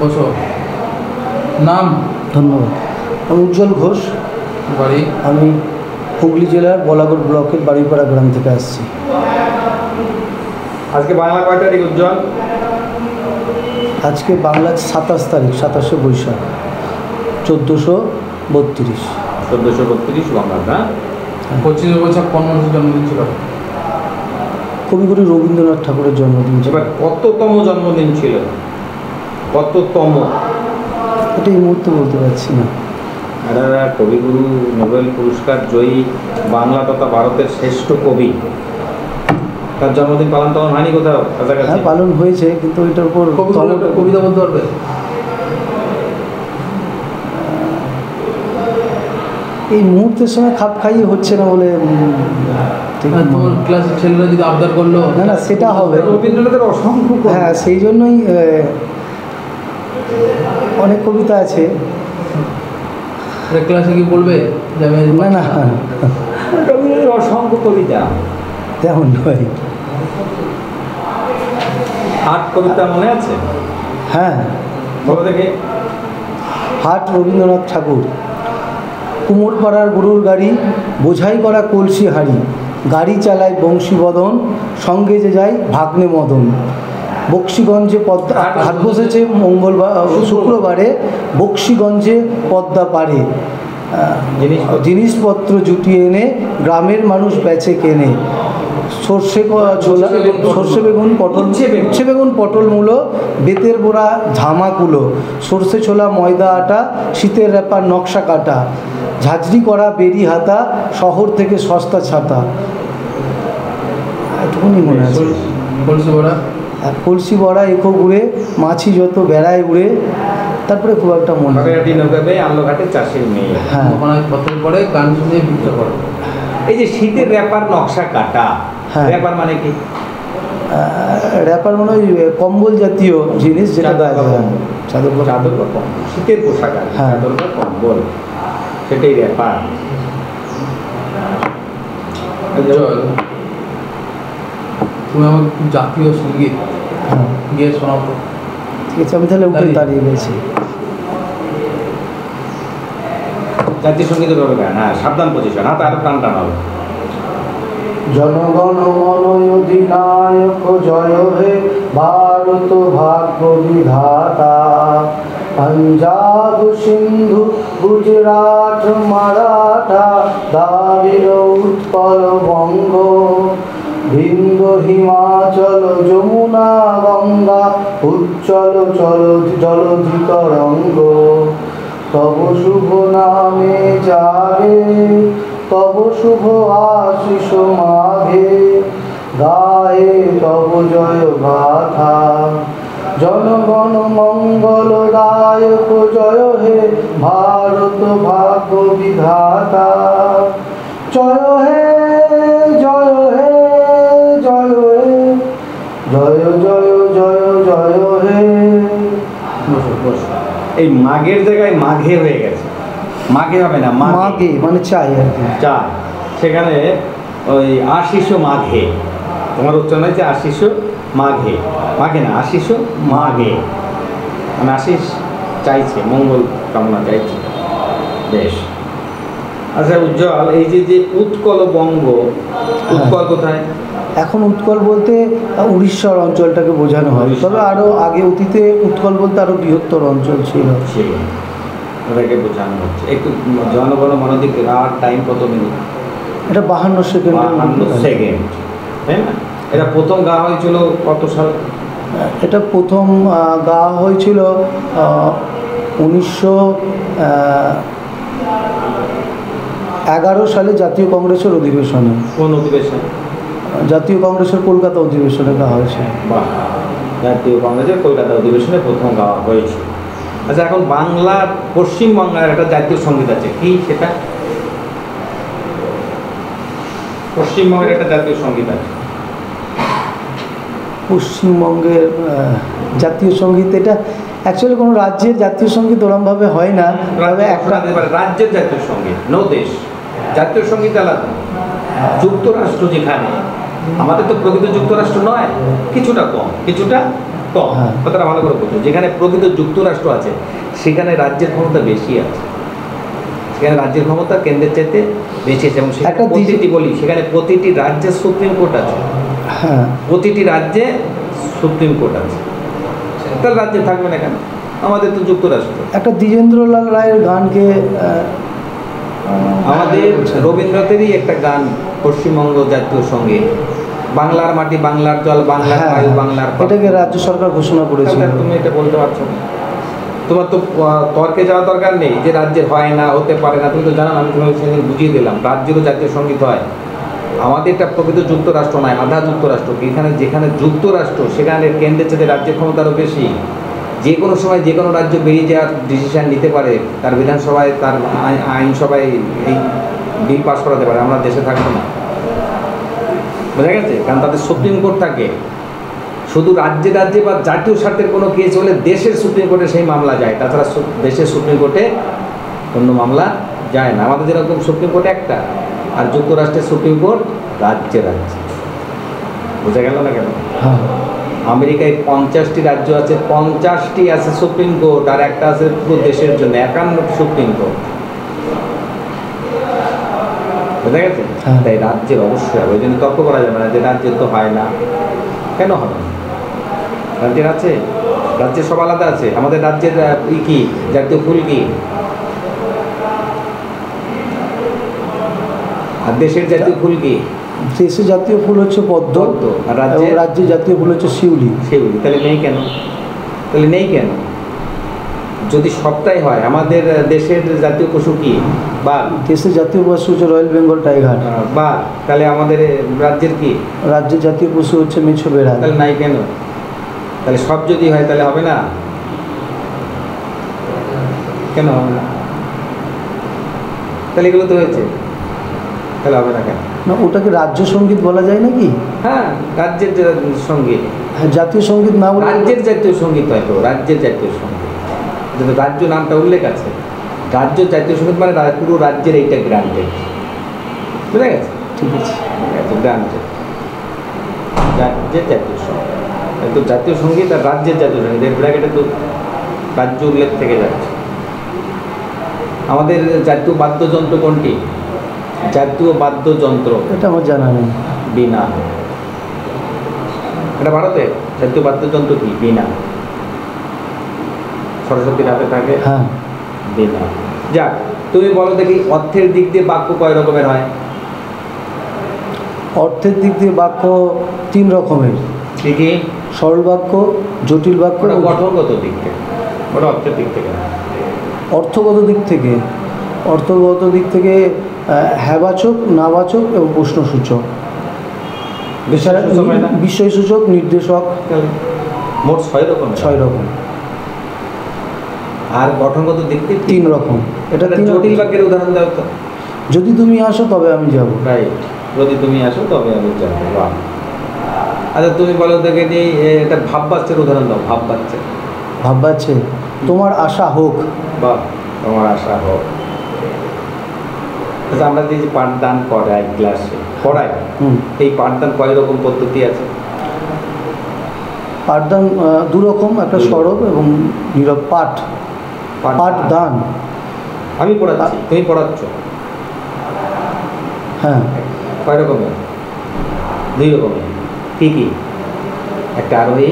বছর। নাম? ধন্যবাদ। আমি উজ্জ্বল ঘোষ। বাড়ি? আমি হুগলি জেলার বলাগড় ব্লকের বাড়িপাড়া গ্রাম থেকে আসছি। আজকে বাংলা কয় তারিখ উজ্জ্বল? আজকে বাংলার 27 তারিখ, 27শে বৈশাখ 1432। 1432 বঙ্গাব্দ। 25 বৈশাখ কোন মানুষের জন্মদিন ছিল? কবিগুরু রবীন্দ্রনাথ ঠাকুরের জন্মদিন ছিল। এবার কততম জন্মদিন ছিল? কততম? এটা এই মুহূর্তে বলতে পারছি না। এরা কবিগুরু, নোবেল পুরস্কার জয়ী, বাংলা তথা ভারতের শ্রেষ্ঠ কবি, তার জন্মদিন পালন টালন হয়নি কোথাও কাছাকাছি? হ্যাঁ, পালন হয়েছে, কিন্তু এটার উপর কবিতা বলতে পারবে? এই মুহূর্তের সঙ্গে খাপ খাইয়ে হচ্ছে না বলে তোমার ক্লাসের ছেলেরা যদি আবদার করলো? না, সেটা হবে। রবীন্দ্রনাথের অসংখ্য, হ্যাঁ, সেই জন্যই অনেক কবিতা আছে। ক্লাসে কি বলবে? না, রবীন্দ্রনাথের অসংখ্য কবিতা তেমন নয়। 8 কবিতা মনে আছে? হ্যাঁ, বলো দেখে। হাট রবীন্দ্রনাথ ঠাকুর। কুমোরপাড়ার গরুর গাড়ি, বোঝাই করা কলসি হাড়ি, গাড়ি চালায় বংশীবদন, সঙ্গে যে যায় ভাগ্নে মদন। বক্সিগঞ্জে পদ্মা, হাট বসেছে শুক্রবারে, বক্সিগঞ্জে পদ্মা পারে, জিনিসপত্র জুটিয়ে এনে গ্রামের মানুষ বেচে কেনে। সর্ষে বেগুন পটল মূলো, বেতের বোড়া ঝামা কুলো, সর্ষে ছোলা ময়দা আটা, শীতের র্যাপার নকশা কাটা, ঝাঁঝরি করা বেরি হাতা, শহর থেকে সস্তা ছাতা। এটুকুনি মনে আছে। কলসি বড়া এখো ঘুরে, মাছি যত বেড়ায় উড়ে। তারপরে খুব একটা মনে হয়। আল্লোঘাটে চাষের মেয়ে। হ্যাঁ, পরে গান শুনে বিক্রি করে। এই যে শীতের র্যাপার নকশা কাটা, হ্যাঁ, র্যাপার মানে কি? র্যাপার মানে ওই কম্বল জাতীয় জিনিস, যেটা চাদর বা কম্বল, শীতের পোশাক, হ্যাঁ, চাদর বা কম্বল, সেটাই র্যাপার। তুমি আমার জাতীয় সঙ্গীত গিয়ে শোনাবো। ঠিক আছে, আমি তাহলে উঠে দাঁড়িয়ে গেছি। জাতীয় সঙ্গীতের হবে গান। হ্যাঁ, সাবধান পজিশন, হাতে আরো টান টান হবে। জনগণ মন অধিনায়ক জয় হে ভারত ভাগ্য বিধাতা, পঞ্জাব সিন্ধু গুজরাট মারাঠা, দ্রাবিড় উৎকল বঙ্গ, বিন্দ হিমাচল যমুনা গঙ্গা, উজ্জ্বল জলধি তরঙ্গ। তব শুভ নামে জাগে, তব শুভ আশিস মাঘে, গায়ে তব জয় গাথা। জনগণ মঙ্গল দায়ক জয় হে ভারত ভাগ্য বিধাতা, জয় হে জয় হে জয় হে, জয় জয় জয় জয় হে। এই মাঘের জায়গায় মাঘে হয়ে গেছে, মাঘে হবে না, মাঘে মানে চাই আর কি, চাই। সেখানে ওই আশিস মাঘে, তোমার উচ্চারণ হয়েছে আশিস মাঘে, মাঘে না, আশিস মাঘে, মানে আশিস চাইছে, মঙ্গল কামনা চাইছে। বেশ। আচ্ছা উজ্জ্বল, এই যে উৎকল বঙ্গ, উৎকল কোথায়? এখন উৎকল বলতে উড়িষ্যার অঞ্চলটাকে বোঝানো হয়, তবে আরও আগে অতীতে উৎকল বলতে আরও বৃহত্তর অঞ্চল ছিল, ওটাকে বোঝানো হচ্ছে। একটু জনগণ মনোদিক আর টাইম কত মিনিট? এটা 52 সেকেন্ড। 52 সেকেন্ড, তাই না? এটা প্রথম গাওয়া হয়েছিল কত সাল? এটা প্রথম গাওয়া হয়েছিল 1911 সালে জাতীয় কংগ্রেসের অধিবেশনে। কোন অধিবেশন? জাতীয় কংগ্রেসের কলকাতা অধিবেশনে গাওয়া হয়েছে। বাহ, জাতীয় কংগ্রেসের কলকাতা অধিবেশনে প্রথম গাওয়া হয়েছে। আচ্ছা, এখন বাংলার, পশ্চিমবাংলার একটা জাতীয় সঙ্গীত আছে, কি সেটা? পশ্চিমবঙ্গের একটা জাতীয় সঙ্গীত আছে। পশ্চিমবঙ্গের জাতীয় সঙ্গীত, এটা অ্যাকচুয়ালি কোনো রাজ্যের জাতীয় সঙ্গীত ওরমভাবে হয় না, তবে একটা রাজ্যের জাতীয় সঙ্গীত, নো দেশ জাতীয় সঙ্গীত আলাদা। যুক্তরাষ্ট্র যেখানে, আমাদের তো প্রকৃত যুক্তরাষ্ট্র নয়, কিছুটা কম, কিছুটা কম। হ্যাঁ। কথাটা ভালো করে বলছো, যেখানে প্রকৃত যুক্তরাষ্ট্র আছে সেখানে রাজ্যের ক্ষমতা বেশি আছে, সেখানে রাজ্যের ক্ষমতা কেন্দ্রের চাইতে বেশি আছে, এবং সেখানে একটা প্রতিটি বলি সেখানে প্রতিটি রাজ্যে সুপ্রিম কোর্ট আছে, হ্যাঁ, প্রতিটি রাজ্যে সুপ্রিম কোর্ট আছে। তার রাজ্যে থাকবে না কেন? আমাদের তো যুক্তরাষ্ট্র। একটা দ্বিজেন্দ্রলাল রায়ের গানকে আমাদের রবীন্দ্রনাথেরই একটা গান, পশ্চিমবঙ্গ জাতীয় সঙ্গীত, বাংলার মাটি বাংলার জল বাংলার হ্যাঁ, বায়ু বাংলার পাখি। এটাকে রাজ্য সরকার ঘোষণা করেছিল। তাহলে তুমি এটা বলতে পারছো না? তোমার তো তর্কে যাওয়ার দরকার নেই যে রাজ্যের হয় না, হতে পারে না। তুমি তো জানো, আমি তোমাকে সেদিন বুঝিয়ে দিলাম, রাজ্যেরও জাতীয় সঙ্গীত হয়। আমাদের এটা প্রকৃত যুক্তরাষ্ট্র নয়, আধা যুক্তরাষ্ট্র। এখানে যেখানে যুক্তরাষ্ট্র সেখানে কেন্দ্রের চাইতে রাজ্যের ক্ষমতা আরও বেশি। যে কোনো সময় যে কোনো রাজ্য বেরিয়ে যাওয়ার ডিসিশন নিতে পারে, তার বিধানসভায় তার আইনসভায় এই বিল পাস করাতে পারে। আমরা দেশে থাকবো না, বোঝা গেছে? কারণ তাদের সুপ্রিম কোর্ট থাকে। শুধু রাজ্যে রাজ্যে বা জাতীয় স্বার্থের কোনো কেস হলে দেশের সুপ্রিম কোর্টে সেই মামলা যায়, তাছাড়া দেশের সুপ্রিম কোর্টে অন্য মামলা যায় না। আমাদের যেরকম সুপ্রিম কোর্ট একটা, আর যুক্তরাষ্ট্রের সুপ্রিম কোর্ট রাজ্যে রাজ্যে। বোঝা গেল না কেন? হ্যাঁ, আমেরিকায় 50টি রাজ্য আছে, 50টি আছে সুপ্রিম কোর্ট, আর একটা আছে পুরো দেশের জন্য 51 সুপ্রিম কোর্ট। বোঝা গেছে? হ্যাঁ। তাই রাজ্যের অবশ্যই হবে, ওই জন্য তর্ক করা যাবে না যে রাজ্যের তো হয় না। কেন হবে না? রাজ্যের আছে, রাজ্যের সব আলাদা আছে। আমাদের রাজ্যের কি জাতীয় ফুল কি? আর দেশের জাতীয় ফুল কি? দেশের জাতীয় ফুল হচ্ছে পদ্ম, পদ্ম। আর এবং রাজ্যের জাতীয় ফুল হচ্ছে শিউলি। শিউলি। তাহলে নেই কেন? তাহলে নেই কেন? যদি সবটাই হয়, আমাদের দেশের জাতীয় পশু কি? বাঘ। দেশের জাতীয় পশু হচ্ছে রয়্যাল বেঙ্গল টাইগার। বাঘ। তাহলে আমাদের রাজ্যের কি? রাজ্যের জাতীয় পশু হচ্ছে মেছো বেড়াল। তাহলে নাই কেন? তাহলে সব যদি হয় তাহলে হবে না? কেন হবে না? তাহলে এগুলো তো হয়েছে, তাহলে হবে না কেন? না, ওটাকে রাজ্য সঙ্গীত বলা যায় নাকি? হ্যাঁ, রাজ্যের সঙ্গীত। হ্যাঁ, জাতীয় সঙ্গীত না বলে রাজ্যের জাতীয় সঙ্গীত হয়তো, রাজ্যের জাতীয় সঙ্গীত, যদি রাজ্য নামটা উল্লেখ আছে। রাজ্য জাতীয় সঙ্গীত মানে পুরো রাজ্যের এইটা গ্রান্টেড। বুঝা গেছে? ঠিক আছে। গ্রান্টেড রাজ্যের জাতীয় সঙ্গীত। তো জাতীয় সঙ্গীত আর রাজ্যের জাতীয় সঙ্গীত এর ব্র্যাকেটে তো রাজ্য উল্লেখ থেকে যাচ্ছে। আমাদের জাতীয় বাদ্যযন্ত্র কোনটি? জাতীয় বাদ্যযন্ত্র এটা আমার জানা নেই। বীণা। এটা ভারতের জাতীয় বাদ্যযন্ত্র কি? বীণা। সরস্বতীর হাতে থাকে হ্যাঁ, বীণা। যাক, তুমি বলো দেখি, অর্থের দিক দিয়ে বাক্য কয় রকমের হয়? অর্থের দিক দিয়ে বাক্য 3 রকমের। কি কি? সরল বাক্য, জটিল বাক্য। ওটা গঠনগত দিক থেকে, ওটা অর্থের দিক থেকে। অর্থগত দিক থেকে, অর্থগত দিক থেকে হ্যাবাচক, নাবাচক এবং প্রশ্নসূচক। এছাড়া বিশেষসূচক হয় না? বিষয়সূচক, নির্দেশক। তাহলে মোট 6 রকম। 6 রকম। আর গঠনগত দিক থেকে 3 রকম। এটা একটা 3 জটিল বাক্যের উদাহরণ দাও তো। যদি তুমি আসো তবে আমি যাব। রাইট, যদি তুমি আসো তবে আমি যাবো। বাহ। আচ্ছা, তুমি বলো দেখে যে এটা ভাব বাচ্চার উদাহরণ দাও। ভাব বাচ্চা। ভাববাচ্ছে তোমার আশা হোক। বাহ, তোমার আশা হোক। আচ্ছা, আমরা যে পাঠদান করাই ক্লাসে পড়াই, এই পাঠদান কয় রকম পদ্ধতি আছে? পাঠদান 2 রকম, একটা সরব এবং নীরব। পাঠদান আমি পড়াচ্ছি, তুমি পড়াচ্ছ। হ্যাঁ, কয় রকমের? 2 রকমের। কি কি? একটা আরোহী,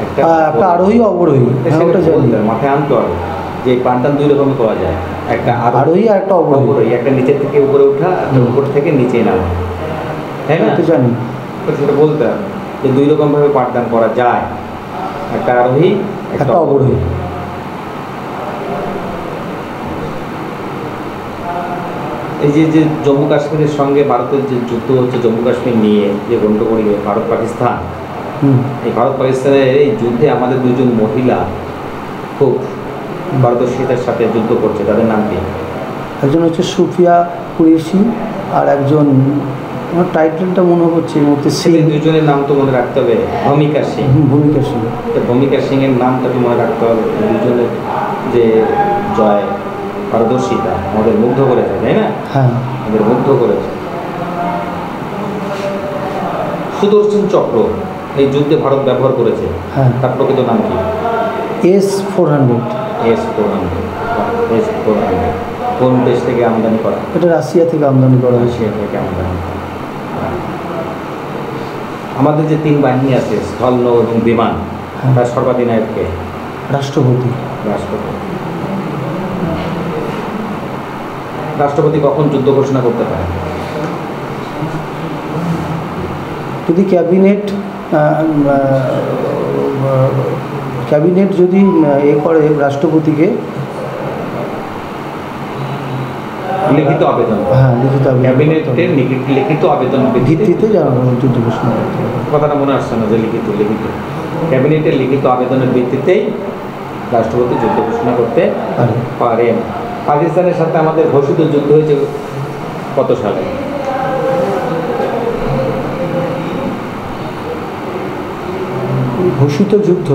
একটা একটা আরোহী, অবরোহী। হ্যাঁ, ওটা জানি। মাথায় আনতে হবে যে পাঠদান 2 রকমের করা যায়। একটা আরোহী আর একটা অবরোহী। একটা নিচের থেকে উপরে ওঠা, একটা উপর থেকে নিচে নামা, তাই না? এটা জানি। তো সেটা বলতে হবে যে 2 রকমভাবে পাঠদান করা যায়, একটা আরোহী, একটা অবরোহী। এই যে জম্মু কাশ্মীরের সঙ্গে ভারতের যে যুদ্ধ হচ্ছে, জম্মু কাশ্মীর নিয়ে যে গণ্ডগোল, ভারত পাকিস্তান, এই ভারত পাকিস্তানের এই যুদ্ধে আমাদের 2জন মহিলা খুব পারদর্শিতার সাথে যুদ্ধ করছে। তাদের নাম কি? একজন হচ্ছে সুফিয়া কুরেশি, আর একজন, আমার টাইটেলটা মনে হচ্ছে এই মুহূর্তে সিং। 2জনের নাম তো মনে রাখতে হবে। ভূমিকা সিং। ভূমিকা সিং। তো ভূমিকা সিংয়ের নামটা তো মনে রাখতে হবে। 2জনের যে জয়, পারদর্শিতা আমাদের মুগ্ধ করেছে, তাই না? হ্যাঁ, আমাদের মুগ্ধ করেছে। সুদর্শন চক্র এই যুদ্ধে ভারত ব্যবহার করেছে, হ্যাঁ। তার প্রকৃত নাম কি? S-400। S-400 কোন দেশ থেকে আমদানি করা? এটা রাশিয়া থেকে আমদানি করা হয়েছে। রাশিয়া থেকে আমদানি করা। আমাদের যে 3 বাহিনী আছে, স্থল, নৌ এবং বিমান, হ্যাঁ। তার সর্বাধিনায়ককে? রাষ্ট্রপতি। রাষ্ট্রপতি কখন যুদ্ধ ঘোষণা করতে পারে? যদি ক্যাবিনেট যদি করে রাষ্ট্রপতিকে লিখিত আবেদন, হ্যাঁ লিখিত ক্যাবিনেটের লিখিত আবেদন ভিত্তিতে যুদ্ধ ঘোষণা করতে হবে। কথাটা মনে আসছে না যে লিখিত ক্যাবিনেটের লিখিত আবেদনের ভিত্তিতেই রাষ্ট্রপতি যুদ্ধ ঘোষণা করতে পারেন। পাকিস্তানের সাথে আমাদের ঘোষিত যুদ্ধ হয়েছে কত সালে? ঘোষিত যুদ্ধ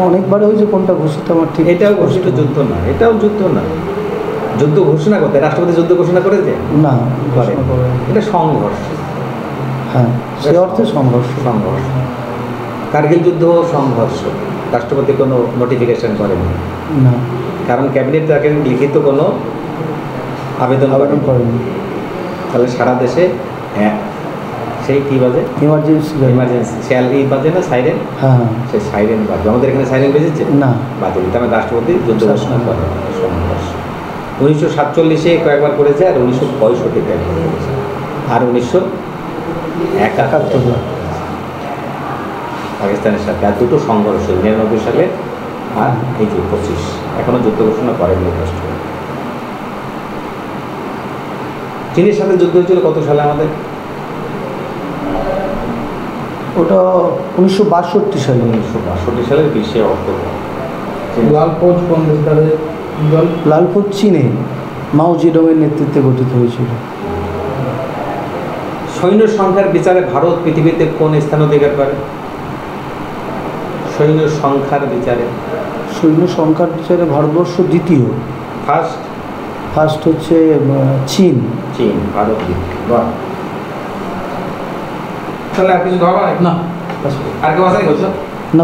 অনেকবার হয়েছে, কোনটা ঘোষিত আমার ঠিক। এটাও ঘোষিত যুদ্ধ না, এটাও যুদ্ধ না। যুদ্ধ ঘোষণা করতে রাষ্ট্রপতি যুদ্ধ ঘোষণা করেছে না, এটা সংঘর্ষ। হ্যাঁ, সে অর্থে সংঘর্ষ। কার্গিল যুদ্ধ সংঘর্ষ, রাষ্ট্রপতি কোনো নোটিফিকেশন করেনি না, কারণ ক্যাবিনেট তাকে লিখিত কোনো আবেদন করেনি। তাহলে সারা দেশে হ্যাঁ সেই কী বাজে? ইমার্জেন্সি শেয়ালি বাজে না, সাইরেন? হ্যাঁ, সেই সাইরেন বাজে। আমাদের এখানে সাইরেন বেজেছে না, বাজে। তার মানে রাষ্ট্রপতি যুদ্ধ ঘোষণা করে সংঘর্ষ। 1947 কয়েকবার করেছে, আর 1965 কয়েকবার করেছে, আর 1971 পাকিস্তানের সাথে। আর দুটো সংঘর্ষ, 99 সালে আর এই যে 25, এখনও যুদ্ধ ঘোষণা করেনি রাষ্ট্রপতি। চীনের সাথে যুদ্ধ হয়েছিল কত সালে আমাদের? ওটা 1962 সালে। 1962 সালের 20 অক্টোবর। লাল ফৌজ কোন দেশ? তাদের লাল ফৌজ চীনে মাও জেডংয়ের নেতৃত্বে গঠিত হয়েছিল। সৈন্য সংখ্যার বিচারে ভারত পৃথিবীতে কোন স্থান অধিকার করে? সৈন্য সংখ্যার বিচারে ভারতবর্ষ দ্বিতীয়। ফার্স্ট হচ্ছে চীন। ভারত দ্বিতীয়। তাহলে আর কিছু ধরা না, আর কেউ আসেনি বলছো না।